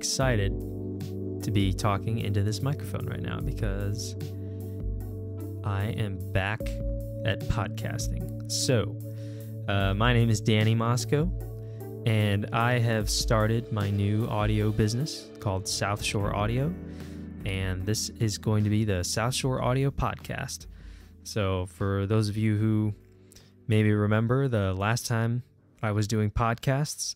excited to be talking into this microphone right now because I am back at podcasting. So, my name is Danny Moscow, and I have started my new audio business called South Shore Audio, and this is going to be the South Shore Audio Podcast. So, for those of you who maybe remember the last time I was doing podcasts,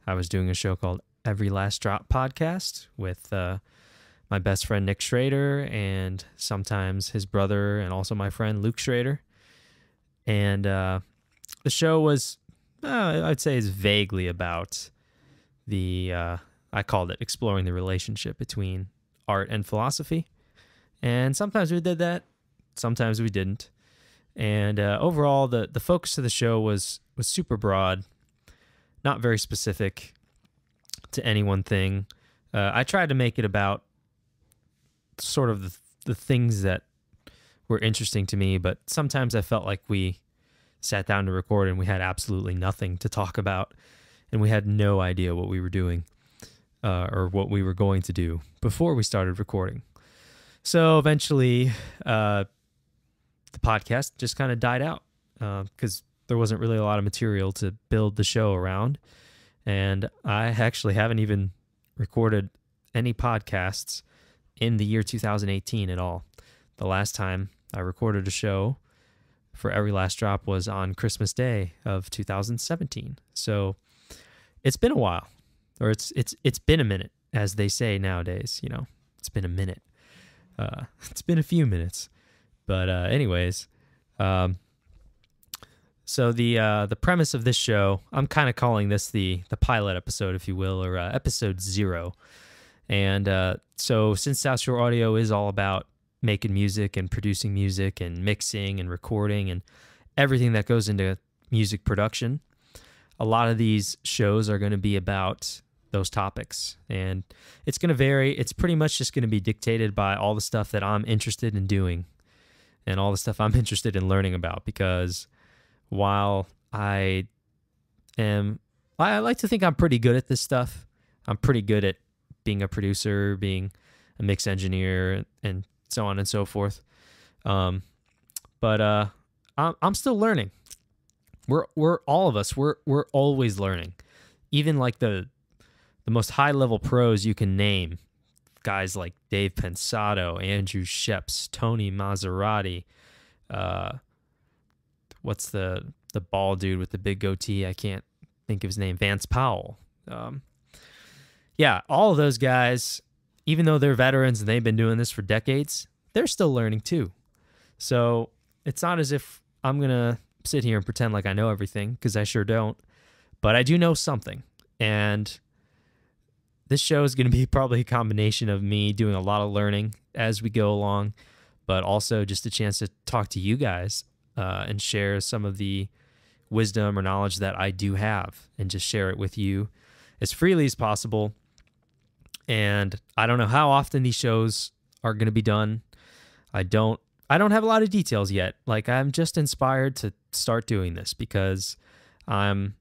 I was doing a show called Every Last Drop Podcast with my best friend Nick Schrader and sometimes his brother and also my friend Luke Schrader. And the show was, I'd say, is vaguely about I called it exploring the relationship between art and philosophy. And sometimes we did that, sometimes we didn't. And overall, the focus of the show was super broad, not very specific to any one thing. I tried to make it about sort of the things that were interesting to me, but sometimes I felt like we sat down to record and we had absolutely nothing to talk about, and we had no idea what we were doing or what we were going to do before we started recording. So eventually, the podcast just kind of died out because there wasn't really a lot of material to build the show around. And I actually haven't even recorded any podcasts in the year 2018 at all. The last time I recorded a show for Every Last Drop was on Christmas Day of 2017. So it's been a while, or it's been a minute, as they say nowadays. You know, it's been a minute. It's been a few minutes. But anyways, so the premise of this show, I'm kind of calling this the pilot episode, if you will, or episode 0. And so since South Shore Audio is all about making music and producing music and mixing and recording and everything that goes into music production, a lot of these shows are going to be about those topics. And it's going to vary. It's pretty much just going to be dictated by all the stuff that I'm interested in doing and all the stuff I'm interested in learning about, because while I like to think I'm pretty good at this stuff. I'm pretty good at being a producer, being a mix engineer, and so on and so forth. But I'm still learning. We're all of us. We're always learning. Even like the most high level pros you can name, guys like Dave Pensato, Andrew Sheps, Tony Maserati, what's the bald dude with the big goatee? I can't think of his name. Vance Powell. Yeah, all of those guys, even though they're veterans and they've been doing this for decades, they're still learning too. So it's not as if I'm going to sit here and pretend like I know everything, because I sure don't. But I do know something. And this show is going to be probably a combination of me doing a lot of learning as we go along, but also just a chance to talk to you guys and share some of the wisdom or knowledge that I do have, and just share it with you as freely as possible. And I don't know how often these shows are going to be done. I don't have a lot of details yet. Like, I'm just inspired to start doing this because I'm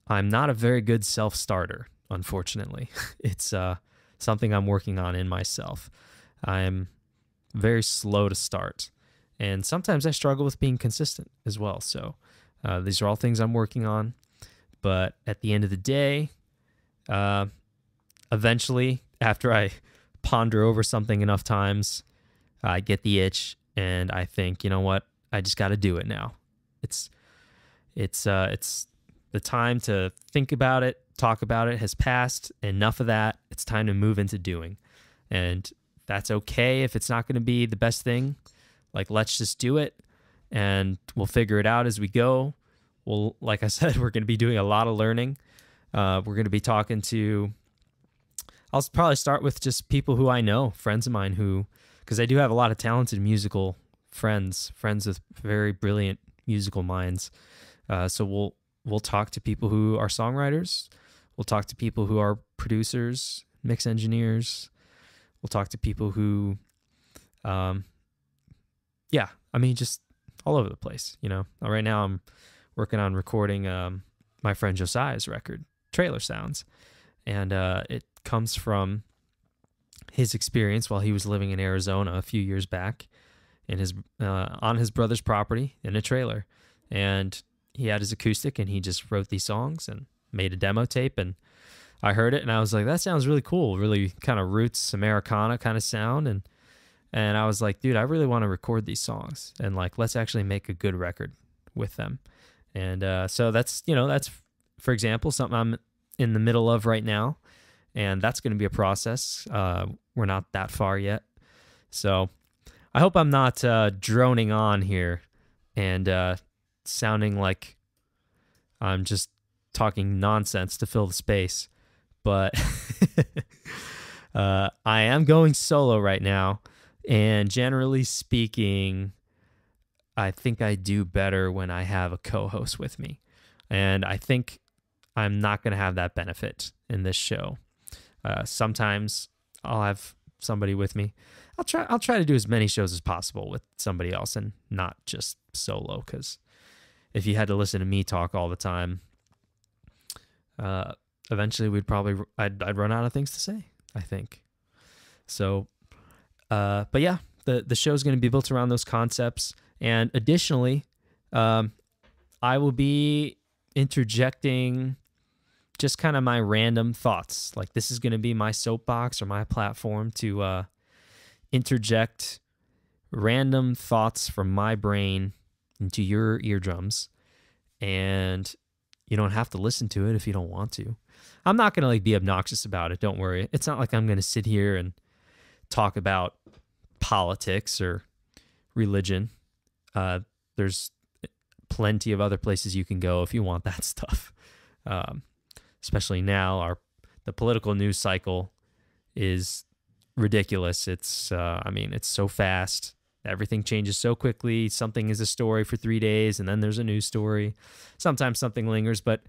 not a very good self-starter, unfortunately. It's something I'm working on in myself. I'm very slow to start, and sometimes I struggle with being consistent as well. So these are all things I'm working on. But at the end of the day, eventually, after I ponder over something enough times, I get the itch, and I think, you know what? I just got to do it now. It's the time to think about it, talk about it has passed. Enough of that. It's time to move into doing. And that's okay if it's not going to be the best thing. Like, let's just do it, and we'll figure it out as we go. Well, like I said, we're going to be doing a lot of learning. We're going to be talking to, I'll probably start with just people who I know, friends of mine who, because I do have a lot of talented musical friends with very brilliant musical minds. So we'll talk to people who are songwriters. We'll talk to people who are producers, mix engineers. We'll talk to people who, just all over the place. You know, right now I'm working on recording my friend Josiah's record, Trailer Sounds, and it comes from his experience while he was living in Arizona a few years back in his on his brother's property in a trailer. And he had his acoustic and he just wrote these songs and made a demo tape, and I heard it and I was like, that sounds really cool, really kind of roots Americana kind of sound. And I was like, dude, I really want to record these songs and like, let's actually make a good record with them. And so that's, that's, for example, something I'm in the middle of right now. And that's going to be a process. We're not that far yet. So I hope I'm not droning on here and sounding like I'm just talking nonsense to fill the space. But I am going solo right now. And generally speaking, I think I do better when I have a co-host with me. And I think I'm not going to have that benefit in this show. Sometimes I'll have somebody with me. I'll try to do as many shows as possible with somebody else and not just solo, because if you had to listen to me talk all the time, eventually I'd run out of things to say, I think. So, but yeah, the show's going to be built around those concepts. And additionally, I will be interjecting just kind of my random thoughts. Like, this is going to be my soapbox or my platform to interject random thoughts from my brain into your eardrums. And you don't have to listen to it if you don't want to. I'm not going to like be obnoxious about it. Don't worry. It's not like I'm going to sit here and talk about politics or religion. There's plenty of other places you can go if you want that stuff. Especially now, the political news cycle is ridiculous. It's it's so fast. Everything changes so quickly. Something is a story for 3 days, and then there's a news story. Sometimes something lingers, but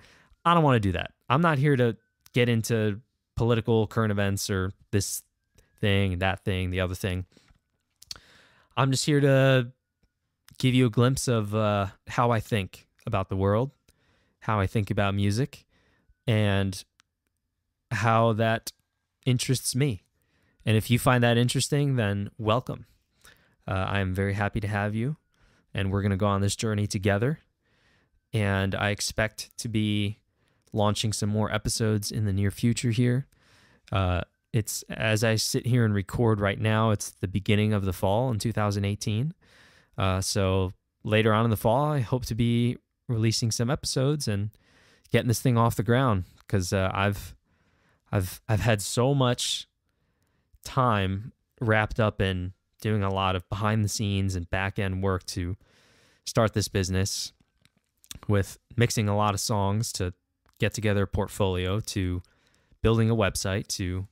I don't want to do that. I'm not here to get into political current events or this thing, that thing, the other thing. I'm just here to give you a glimpse of how I think about the world, how I think about music, and how that interests me. And if you find that interesting, then welcome. I am very happy to have you, and we're going to go on this journey together. And I expect to be launching some more episodes in the near future here. It's, as I sit here and record right now, it's the beginning of the fall in 2018. So later on in the fall, I hope to be releasing some episodes and getting this thing off the ground, because I've had so much time wrapped up in doing a lot of behind the scenes and back end work to start this business, with mixing a lot of songs to get together a portfolio, to building a website, to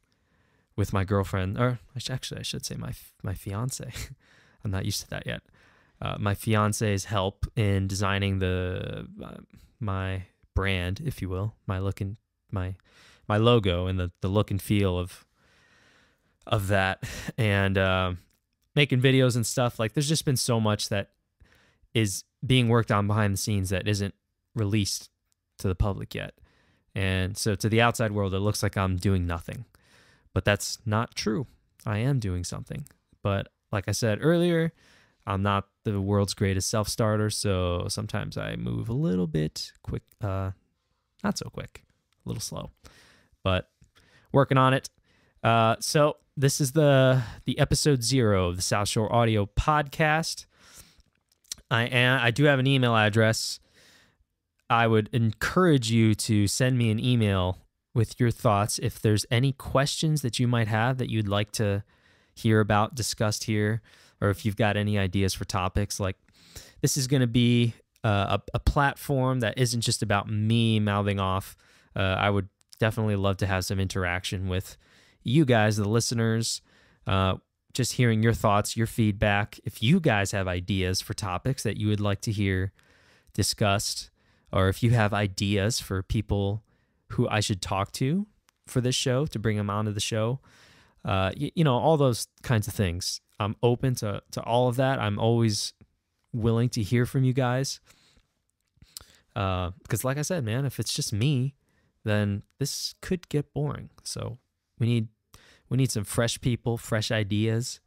with my girlfriend, or I should say my fiance. I'm not used to that yet. My fiance's help in designing my brand, if you will, my logo and the look and feel of that, and making videos and stuff. Like, there's just been so much that is being worked on behind the scenes that isn't released to the public yet. And so to the outside world, it looks like I'm doing nothing, but that's not true. I am doing something. But like I said earlier, I'm not the world's greatest self-starter, so sometimes I move a little bit quick, not so quick, a little slow, but working on it. So this is the episode 0 of the South Shore Audio Podcast. I do have an email address. I would encourage you to send me an email with your thoughts. If there's any questions that you might have that you'd like to hear about discussed here, or if you've got any ideas for topics, like, this is going to be a platform that isn't just about me mouthing off. I would definitely love to have some interaction with you guys, the listeners, just hearing your thoughts, your feedback. If you guys have ideas for topics that you would like to hear discussed, or if you have ideas for people who I should talk to for this show, to bring them onto the show, all those kinds of things. I'm open to all of that. I'm always willing to hear from you guys. Because like I said, man, if it's just me, then this could get boring. So We need some fresh people, fresh ideas.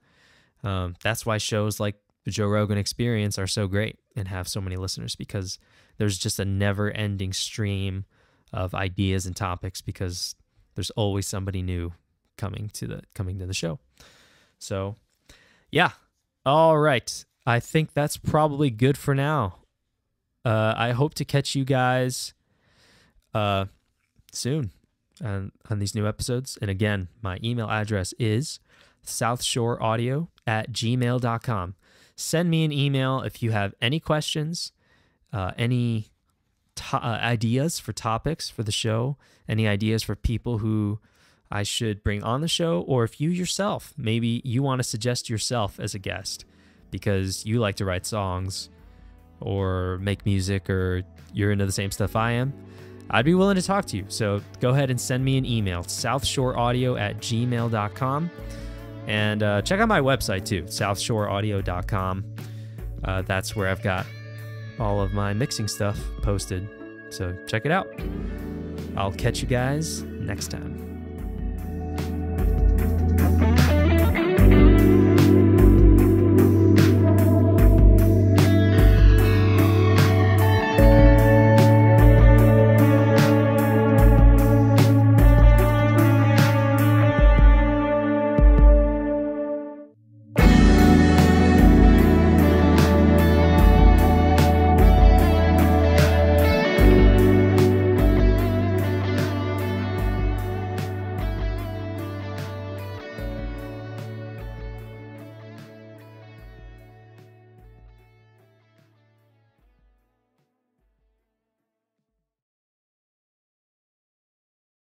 That's why shows like the Joe Rogan Experience are so great and have so many listeners, because there's just a never-ending stream of ideas and topics, because there's always somebody new coming to the show. So, yeah. All right. I think that's probably good for now. I hope to catch you guys soon on these new episodes. And again, my email address is southshoreaudio@gmail.com. Send me an email if you have any questions, any ideas for topics for the show, any ideas for people who I should bring on the show, or if you yourself, maybe you want to suggest yourself as a guest because you like to write songs or make music, or you're into the same stuff I am, I'd be willing to talk to you. So go ahead and send me an email, southshoreaudio@gmail.com. And check out my website too, southshoreaudio.com. That's where I've got all of my mixing stuff posted. So check it out. I'll catch you guys next time.